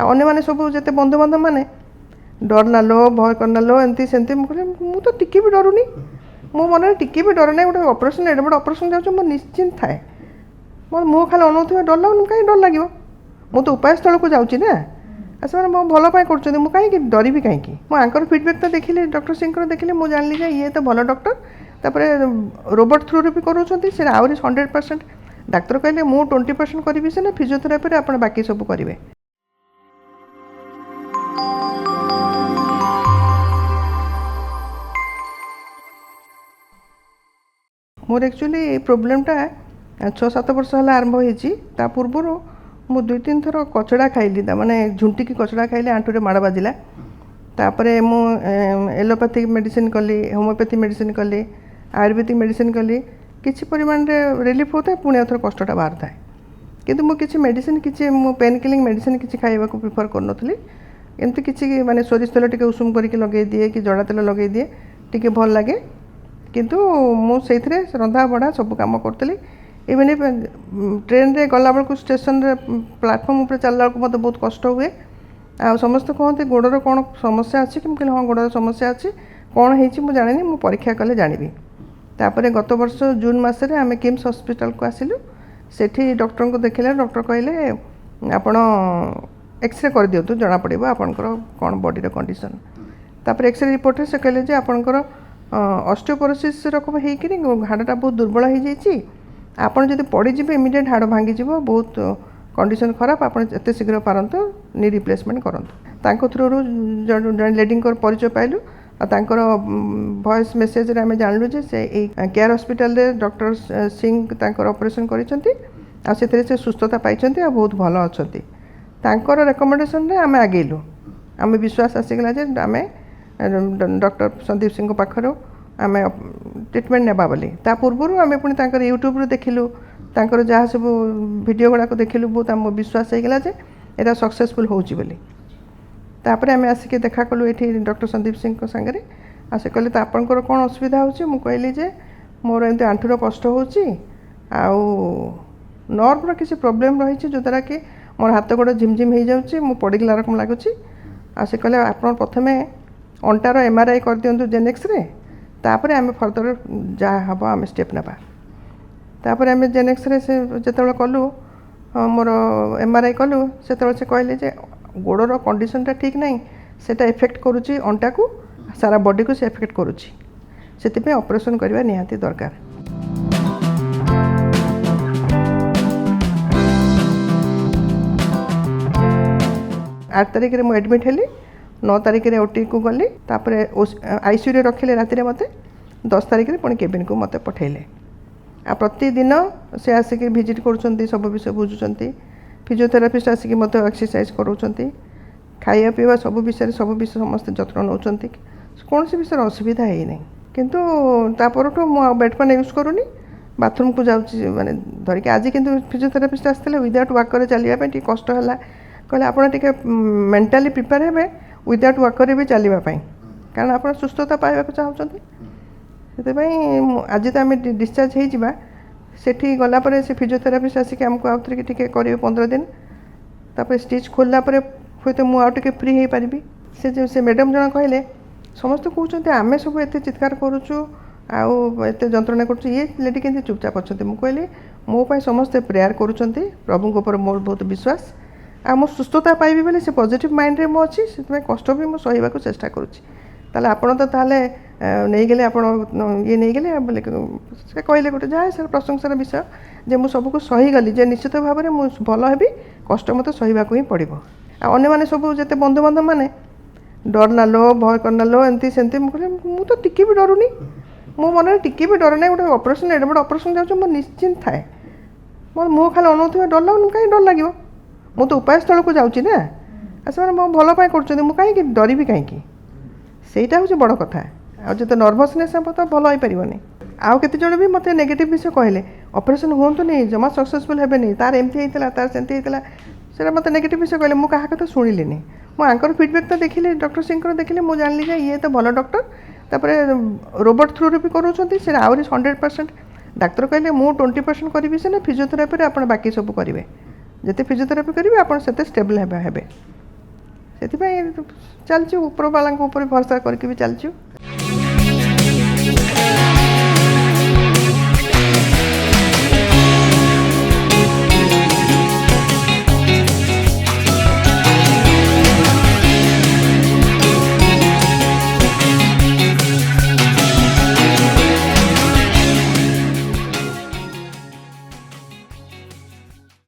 अन्य सब जिते बंधुबांधव मैंने डर ना लो भय करना लो एमती सेमती मुझे तो टिके भी डरुनी मो मन में टिके भी डर ना गोटे ऑपरेशन एडे बड़े ऑपरेशन जाऊँ मो निश्चिंत थाए मोर मुँह खाली अनौथ डर लगुन कहीं डर लगे मु तो उपाय स्थल को जाऊँगी ना से मो भल कर कहीं डरबी कहीं आंकर फीडबैक तो देखिले डॉक्टर सिंह देखिले मुझे जानी जे ये तो भल डॉक्टर तापर रोबोट थ्रू भी करोगे आहरी 100% डाक्तर कहले मु 20% करी से फिजियोथेरापी आप बाकी सब करेंगे। मोर एक्चुअली प्रोब्लेमटा 6-7 वर्ष है आरंभ होता पूर्वर मु 2-3 थर कचड़ा खाइली माने झुंटी की कचड़ा खाइली आंटूरे माड़ बाजिला तापर मु एलोपैथिक मेडिसिन कली होमियोपैथी मेडिसिन कली आयुर्वेदिक मेडिसिन कली किसी परिमाण रे रिलीफ होता है पुणी थर कष्टटा बाहर थाए किंतु मु किसी मेडिसिन किसी मु पेन किलिंग मेडिसिन किसी खाइबा को प्रिफर करनथली एमती किसी माने सोरिष तेल टिके उषुम करके लगे दिए कि जड़ा तेल लगे दिए टिके भल लगे किंतु मु सेइथरे रंधा बड़ा सब काम करतली इवन ट्रेन रे गला बेलू स्टेशन रे प्लाटफॉर्म ऊपर चलला को मत बहुत कष्ट हुए आ समस्त कहते गोड़र कौन समस्या अच्छी कि कहले हाँ गोड़र समस्या अच्छी कौन है मुझे जानी मु परीक्षा कले जानी तापर गत वर्ष जून मसरे आम किम्स हॉस्पिटल को आसिलु सेठी डॉक्टर को देखिले डॉक्टर कहले आपण एक्सरे कर दियंतु जना पड़िबो आपनकर कौन बॉडी कंडीशन तापर एक्सरे रिपोर्ट से कहले जे आपनकर ऑस्टियोपोरोसिस रकम हेकि हाड़टा बहुत दुर्बल हो जाइए आपड़ जब पड़ीजे इमिडिएट हाड़ भांगी बहुत कंडीशन खराब आप एत शीघ्र पारत नी रिप्लेसमेंट करूँ थ्रू जन लेडी परिचय पाइलु आर वॉइस मेसेज रे आम जानलु जे से केयर हॉस्पिटल रे डॉक्टर सिंह ऑपरेशन कर से सुस्थता पाई बहुत भल अच्छा रेकमेंडेशन रे आम आगेलु आम विश्वास आसीगला जे आम डॉक्टर संदीप सिंह पाखर आम ट्रिटमेंट नेबा बोली ता पूर्व आम पुणी यूट्यूब रे देखिलु तांकर जहाँ सब वीडियो गुड़ा देखिलु बहुत आम विश्वास होगा जे एटा सक्सेसफुल होची बोली तापर आम आसिक देखा कलु ये डॉक्टर संदीप सिंह सांगे आ से कहले आपंकर कौन असुविधा होची मु कहली जे मोर एमती आंठूर कष्ट होची आउ नर्वर किसी प्रोब्लेम रही जो द्वारा कि मोर हाथ गोड़ झिमझिम हो जाऊँगी मु पड़गला रकम लगुच आ से कहले आप प्रथमे अंटार MRI कर दिंतु जेनेक्स रे तापर आम फर्दर जहाँ हम आम स्टेप नेबा तापर आम जेनेक्स रे से जो कलु मोर MRI कलु से कहले जे गोड़र कंडीशनटा ठीक नहीं सेटा इफेक्ट करुच्ची अंटा को सारा बॉडी को से इफेक्ट करुच्ची से ऑपरेशन करवा निहाती दरकार। 8 तारिख में एडमिट हेली 9 तारिख में OT को गली तापर ICU रे रखिले राति मत 10 तारिख में पुणी केबिन को मत पठेले आ प्रतिदिन से आसिक विजिट कर सब विषय बुझुंट फिजियोथेरापिस्ट आसिक एक्सरसाइज कराउछंती खाइबा पीवा सब विषय समस्त जत्न नौकरी कौन सी विषय असुविधा है नहीं किंतु तापर बेडपैन यूज करूनी बाथरूम को जाऊँगी माने धरिक आज किंतु फिजियोथेरापिस्ट आसते विदाउट वाकर चलने कष्ट है कहले आप मेंटाली प्रिपेयर हे विदाउट वाकर भी चलवाई कारण आप सुस्थता पाइबा चाहते से आज तो आम डिस्चार्ज हो सेठी गलापर से फिजियोथेरापिस्ट आसिक आमको आउ थे टे करेंगे 15 दिन तापर स्टिच खोलला हे तो मुझे फ्री हो पारि से मैडम जन कहले समस्त कहते आम सब एत चित्कार करुचु आते जंत्रणा कर ये लेडी के चुपचाप अच्छा मुझे कहली मोपाई समस्ते प्रेयर करुँच प्रभु ऊपर मोर बहुत विश्वास आ मो सुस्थता पाइबी बोले से पॉजिटिव माइंड रे मो अच्छी से कष्ट भी मुझे सहवा चेष्टा करुँच ताले आपन तो ताले नहीं गले आप ये नहीं गले बोले से कहले गोटे जाए सर प्रशंसार विषय जे मु सबको सहीगली जे निश्चित भाव में मुझे भल हेबी कष्ट मत सहवाक ही पड़ो अन्य सब जिते बंधुबांधव मैंने डर ना लो भय करना लो एमती सेमती मुझे तो टिके भी डरुनी मो मन में टिके भी डर ना गोटे ऑपरेशन एडे बड़े ऑपरेशन जाऊँ मो निश्चिंत थाए मोर मुँह खाली अनौथ डर लगुन कहीं डर लगे मु तो उपाय स्थल को जाऊँगी ना से भल कर डरबी कहीं सेटा हूँ बड़ कथा आते नर्भसनेस हम तो भल हो पारनी आउ केते जण भी मत नेगेटिव विषय कहले ऑपरेशन हूँ नहीं जमा सक्सेसफुल हे नहीं तार एमती होता तार सेमती होता से मत नेगेटिव विषय कहले मुझे क्या कथा शुणिली मुझे आंकर फीडबैक तो देखिले डॉक्टर सिंह देखिले मुझे जानी जे ये तो भल डॉक्टर तापर रोबोट थ्रू भी करोगे आहरी 100% डाक्तर कहले मु 20% करी से फिजियोथेरापी आप बाकी सब करेंगे जिते फिजियोथेरापी करेंगे आप स्टेबल हे ସେଥିପାଇଁ ଚାଲିଛୁ ଉପରବାଲାଙ୍କ ଉପରେ ଭରସା କରିକି ବି ଚାଲିଛୁ।